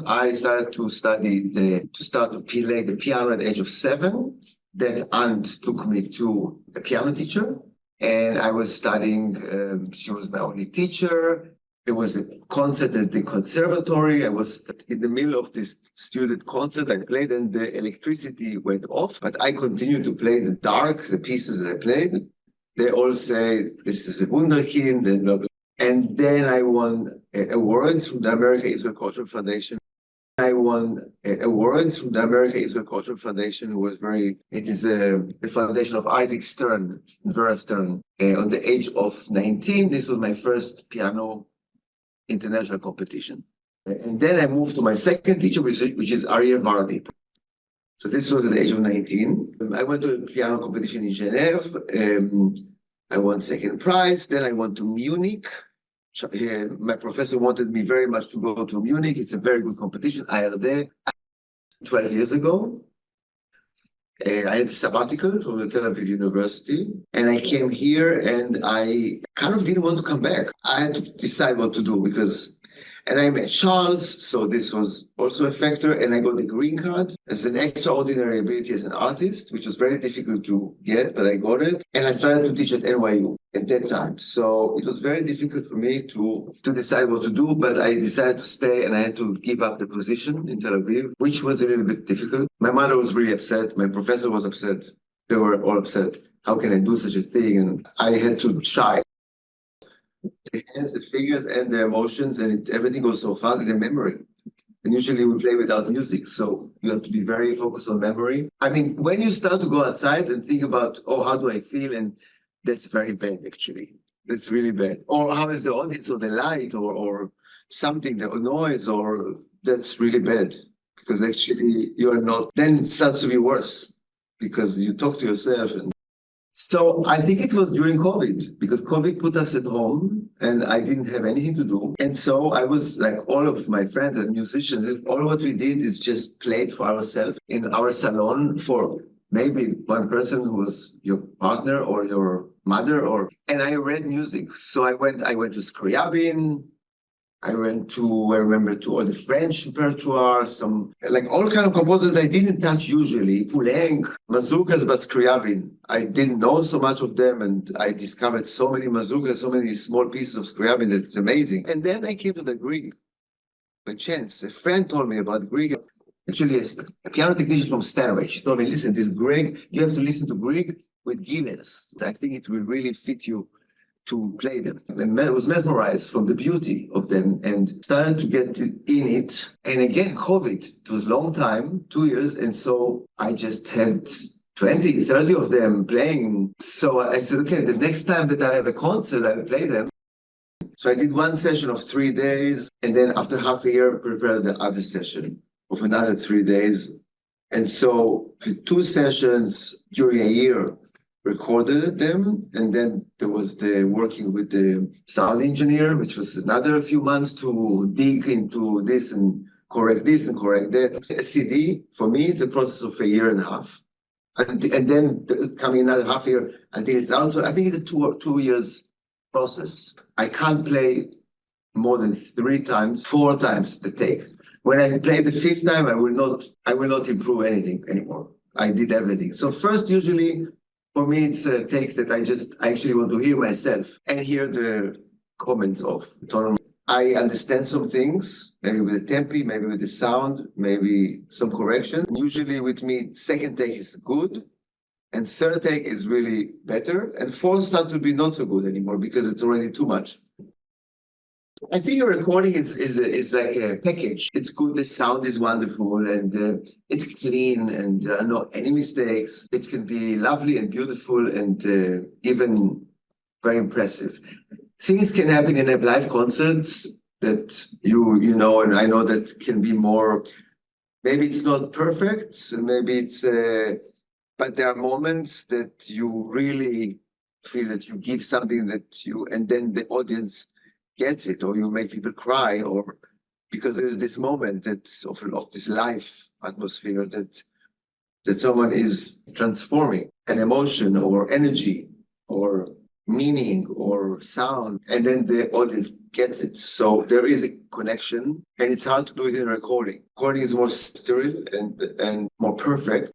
I started to start to play the piano at the age of 7. That aunt took me to a piano teacher, and I was studying. She was my only teacher. There was a concert at the conservatory. I was in the middle of this student concert. I played, and the electricity went off, but I continued to play in the dark, the pieces that I played. They all say, this is a wunderkind, and blah, blah. And then I won awards from the American Israel Cultural Foundation. I won awards from the American Israel Cultural Foundation, it is the foundation of Isaac Stern, Vera Stern. On the age of 19, this was my first piano international competition. And then I moved to my second teacher, which is Ariel Vardi. So this was at the age of 19. I went to a piano competition in Geneva. I won second prize. Then I went to Munich. My professor wanted me very much to go to Munich. It's a very good competition. I was there 12 years ago. I had a sabbatical from the Tel Aviv University, and I came here, and I kind of didn't want to come back. I had to decide what to do and I met Charles, so this was also a factor, and I got the green card as an extraordinary ability as an artist, which was very difficult to get, but I got it. And I started to teach at NYU at that time. So it was very difficult for me to decide what to do, but I decided to stay, and I had to give up the position in Tel Aviv, which was a little bit difficult. My mother was really upset. My professor was upset. They were all upset. How can I do such a thing? And I had to shy. The hands, the fingers, and the emotions, and everything goes so fast in the memory. And usually we play without music, so you have to be very focused on memory. I mean, when you start to go outside and think about, oh, how do I feel? And that's very bad, actually. That's really bad. Or how is the audience, or the light, or something, the noise, or that's really bad. Because actually you are not, then it starts to be worse because you talk to yourself. And so I think it was during COVID, because COVID put us at home and I didn't have anything to do. And so I was like all of my friends and musicians, all what we did is just played for ourselves in our salon for maybe one person who was your partner or your mother, and I read music. So I went to Scriabin. I remember to all the French repertoire, some like all kind of composers I didn't touch usually, Poulenc, mazurkas, but Scriabin. I didn't know so much of them, and I discovered so many mazurkas, so many small pieces of Scriabin that it's amazing. And then I came to the Grieg by chance. A friend told me about Grieg. Actually, a piano technician from Stanway. She told me, listen, this Grieg, you have to listen to Grieg with Guinness. I think it will really fit you to play them. I was mesmerized from the beauty of them and started to get in it. And again, COVID, it was a long time, 2 years. And so I just had 20, 30 of them playing. So I said, okay, the next time that I have a concert, I will play them. So I did one session of 3 days. And then after half a year, prepared the other session of another 3 days. And so for 2 sessions during a year, recorded them, and then there was the working with the sound engineer, which was another few months to dig into this and correct that. A CD, for me, it's a process of a year and a half. And then coming another half year until it's out. So I think it's a 2 years process. I can't play more than 3 times, 4 times the take. When I play the 5th time, I will not improve anything anymore. I did everything. So first, usually, for me, it's a take that I actually want to hear myself and hear the comments of tone. I understand some things, maybe with the tempi, maybe with the sound, maybe some correction. Usually with me, second take is good, and third take is really better, and fourth start to be not so good anymore because it's already too much. I think a recording is like a package. It's good, the sound is wonderful, and it's clean, and there are not any mistakes. It can be lovely and beautiful and even very impressive. Things can happen in a live concert that you know, and I know that can be more, maybe it's not perfect, maybe it's, but there are moments that you really feel that you give something and then the audience gets it, or you make people cry, or because there is this moment of this life atmosphere that someone is transforming an emotion or energy or meaning or sound, and then the audience gets it. So there is a connection, and it's hard to do it in recording. Recording is more sterile and more perfect.